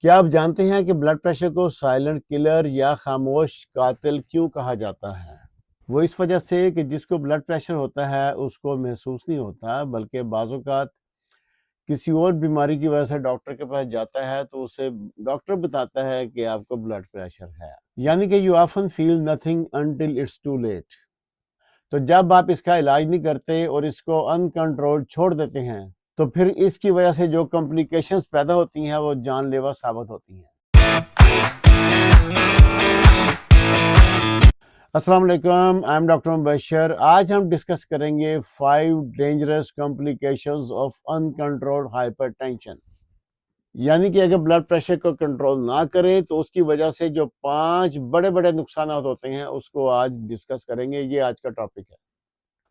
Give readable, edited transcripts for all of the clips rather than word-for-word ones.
کیا آپ جانتے ہیں کہ بلڈ پریشر کو سائلنٹ کلر یا خاموش قاتل کیوں کہا جاتا ہے؟ وہ اس وجہ سے کہ جس کو بلڈ پریشر ہوتا ہے اس کو محسوس نہیں ہوتا، بلکہ بعض اوقات کسی اور بیماری کی وجہ سے ڈاکٹر کے پاس جاتا ہے تو اسے ڈاکٹر بتاتا ہے کہ آپ کو بلڈ پریشر ہے، یعنی کہ you often feel nothing until it's too late. تو جب آپ اس کا علاج نہیں کرتے اور اس کو ان کنٹرول چھوڑ دیتے ہیں تو پھر اس کی وجہ سے جو کمپلیکیشنز پیدا ہوتی ہیں وہ جان لیوا ثابت ہوتی ہیں۔ السلام علیکم، آئی ایم ڈاکٹر مبشر۔ آج ہم ڈسکس کریں گے 5 dangerous complications of uncontrolled hyper tension, یعنی کہ اگر بلڈ پریشر کو کنٹرول نہ کریں تو اس کی وجہ سے جو 5 بڑے بڑے نقصانات ہوتے ہیں اس کو آج ڈسکس کریں گے۔ یہ آج کا ٹاپک ہے۔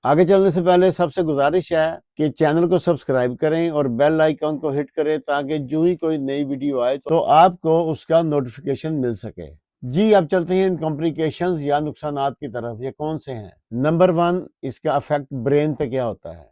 آگے چلنے سے پہلے سب سے گزارش ہے کہ چینل کو سبسکرائب کریں اور بیل آئیکن کو ہٹ کریں تاکہ جو ہی کوئی نئی ویڈیو آئے تو آپ کو اس کا نوٹیفیکیشن مل سکے۔ جی اب چلتے ہیں ان کمپلیکیشنز یا نقصانات کی طرف۔ یہ کون سے ہیں؟ نمبر 1، اس کا افیکٹ برین پہ کیا ہوتا ہے؟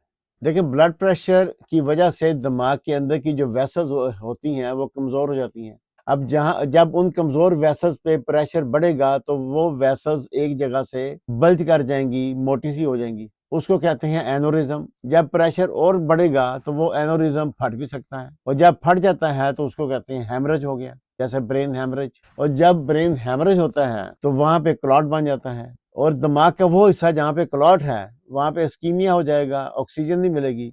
دیکھیں، بلڈ پریشر کی وجہ سے دماغ کے اندر کی جو ویسلز ہوتی ہیں وہ کمزور ہو جاتی ہیں۔ اب جب ان کمزور ویسلز پہ پریشر بڑھے گا تو وہ ویسلز ایک جگہ سے بلج کر جائیں گی، موٹی سی ہو جائیں گی، اس کو کہتے ہیں اینوریزم۔ جب پریشر اور بڑھے گا تو وہ اینوریزم پھٹ بھی سکتا ہے، اور جب پھٹ جاتا ہے تو اس کو کہتے ہیں ہیمرج ہو گیا، جیسے برین ہیمرج۔ اور جب برین ہیمرج ہوتا ہے تو وہاں پہ کلاٹ بن جاتا ہے، اور دماغ کا وہ حصہ جہاں پہ کلاٹ ہے وہاں پہ اسکیمیا ہو جائے گا، آکسیجن نہیں ملے گی،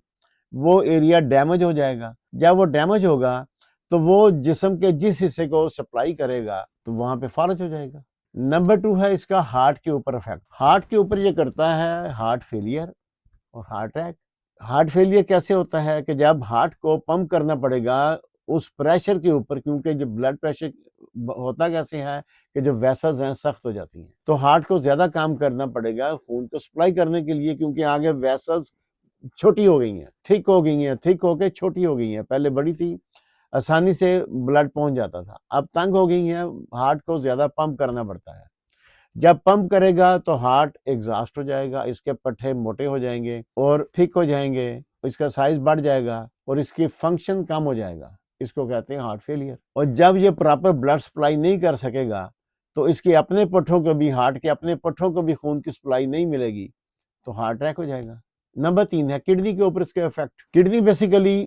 وہ ایریا ڈیمیج ہو جائے گا۔ جب وہ ڈیمیج ہوگا تو وہ جسم کے جس حصے کو سپلائی کرے گا تو وہاں پہ فالج ہو جائے گا۔ نمبر 2 ہے اس کا ہارٹ کے اوپر افیکٹ۔ ہارٹ کے اوپر یہ کرتا ہے ہارٹ فیلئر اور ہارٹ اٹیک۔ ہارٹ فیلئر کیسے ہوتا ہے کہ جب ہارٹ کو پمپ کرنا پڑے گا اس پریشر کے اوپر، کیونکہ جو بلڈ پریشر ہوتا کیسے ہے کہ جو ویسلز ہیں سخت ہو جاتی ہیں، تو ہارٹ کو زیادہ کام کرنا پڑے گا خون کو سپلائی کرنے کے لیے، کیونکہ آگے ویسلز چھوٹی ہو گئی ہیں، تھک ہو گئی ہیں، تھک ہو کے چھوٹی ہو گئی ہیں۔ پہلے بڑی تھی، آسانی سے بلڈ پہنچ جاتا تھا، اب تنگ ہو گئی ہیں، ہارٹ کو زیادہ پمپ کرنا پڑتا ہے۔ جب پمپ کرے گا تو ہارٹ ایگزاسٹ ہو جائے گا، اس کے پٹھے موٹے ہو جائیں گے اور تھک ہو جائیں گے، اس کا سائز بڑھ جائے گا اور اس کی فنکشن کم ہو جائے گا، اس کو کہتے ہیں ہارٹ فیلئر۔ اور جب یہ پراپر بلڈ سپلائی نہیں کر سکے گا تو اس کے اپنے پٹھوں کو بھی، ہارٹ کے اپنے پٹھوں کو بھی خون کی سپلائی نہیں ملے گی تو ہارٹ اٹیک ہو جائے گا۔ نمبر 3 ہے کڈنی کے اوپر اس کے افیکٹ۔ کڈنی بیسیکلی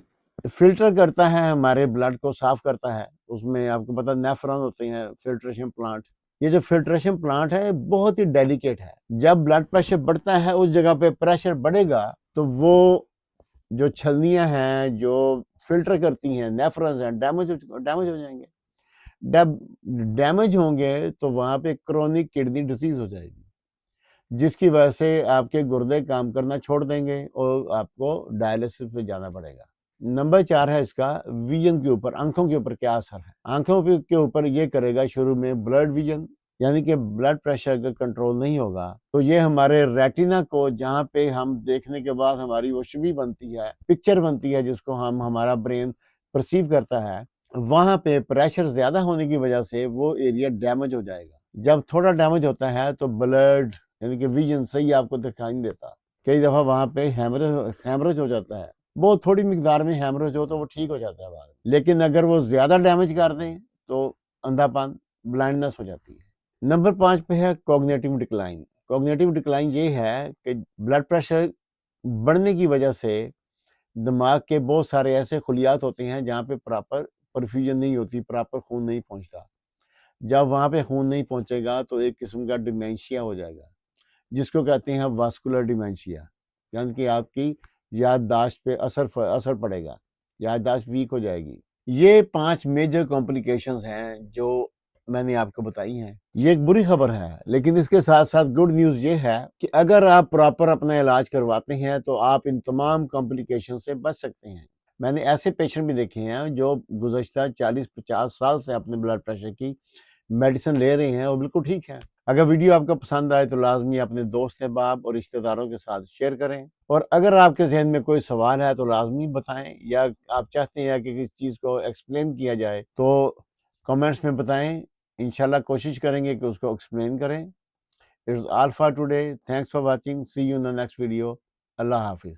فلٹر کرتا ہے، ہمارے بلڈ کو صاف کرتا ہے، اس میں آپ کو پتا نیفرون ہوتے ہیں، فلٹریشن پلانٹ۔ یہ جو فلٹریشن پلانٹ ہے بہت ہی ڈیلیکیٹ ہے۔ جب بلڈ پریشر بڑھتا ہے اس جگہ پہ پریشر بڑھے گا تو وہ جو چھلنیاں ہیں جو فلٹر کرتی ہیں، نیفرونز ہیں، ڈیمیج ہو جائیں گے۔ جب ڈیمیج ہوں گے تو وہاں پہ کرونک کڈنی ڈیزیز ہو جائے گی، جس کی وجہ سے آپ کے گردے کام کرنا چھوڑ دیں گے اور آپ کو ڈائلسس پہ جانا پڑے گا۔ نمبر 4 ہے اس کا ویژن کے اوپر، آنکھوں کے اوپر کیا اثر ہے؟ آنکھوں کے اوپر یہ کرے گا شروع میں بلڈ ویژن، یعنی کہ بلڈ پریشر اگر کنٹرول نہیں ہوگا تو یہ ہمارے ریٹینا کو، جہاں پہ ہم دیکھنے کے بعد ہماری وہ چھوی بنتی ہے، پکچر بنتی ہے جس کو ہمارا برین پرسیو کرتا ہے، وہاں پہ پریشر زیادہ ہونے کی وجہ سے وہ ایریا ڈیمیج ہو جائے گا۔ جب تھوڑا ڈیمیج ہوتا ہے تو بلڈ یعنی کہ ویژن صحیح آپ کو دکھائی نہیں دیتا، کئی دفعہ وہاں پہ ہیمرج ہو جاتا ہے۔ بہت تھوڑی مقدار میں ہیمرج ہو تو وہ ٹھیک ہو جاتا ہے بعد میں، لیکن اگر وہ زیادہ ڈیمیج کر دیں تو اندھا پن، بلائنڈنس ہو جاتی ہے۔ نمبر 5 پہ ہے کوگنیٹو ڈکلائن۔ کوگنیٹو ڈکلائن یہ ہے کہ بلڈ پریشر بڑھنے کی وجہ سے دماغ کے بہت سارے ایسے خلیات ہوتے ہیں جہاں پہ پراپر پرفیوژن نہیں ہوتی، پراپر خون نہیں پہنچتا۔ جب وہاں پہ خون نہیں پہنچے گا تو ایک قسم کا ڈیمینشیا ہو جائے گا، جس کو کہتے ہیں واسکولر ڈیمینشیا، یعنی کہ آپ کی یادداشت پہ اثر پڑے گا، یادداشت ویک ہو جائے گی۔ یہ 5 میجر کمپلیکیشنز ہیں جو میں نے آپ کو بتائی ہیں۔ یہ ایک بری خبر ہے، لیکن اس کے ساتھ ساتھ گڈ نیوز یہ ہے کہ اگر آپ پراپر اپنا علاج کرواتے ہیں تو آپ ان تمام کمپلیکیشن سے بچ سکتے ہیں۔ میں نے ایسے پیشنٹ بھی دیکھے ہیں جو گزشتہ 40-50 سال سے اپنے بلڈ پریشر کی میڈیسن لے رہے ہیں اور بالکل ٹھیک ہیں۔ اگر ویڈیو آپ کو پسند آئے تو لازمی اپنے دوست احباب اور رشتہ داروں کے ساتھ شیئر کریں، اور اگر آپ کے ذہن میں کوئی سوال ہے تو لازمی بتائیں، یا آپ چاہتے ہیں کہ کسی چیز کو ایکسپلین کیا جائے تو کمنٹس میں بتائیں، انشاءاللہ کوشش کریں گے کہ اس کو ایکسپلین کریں۔ It's all for today, thanks for watching, see you in the next video, اللہ حافظ۔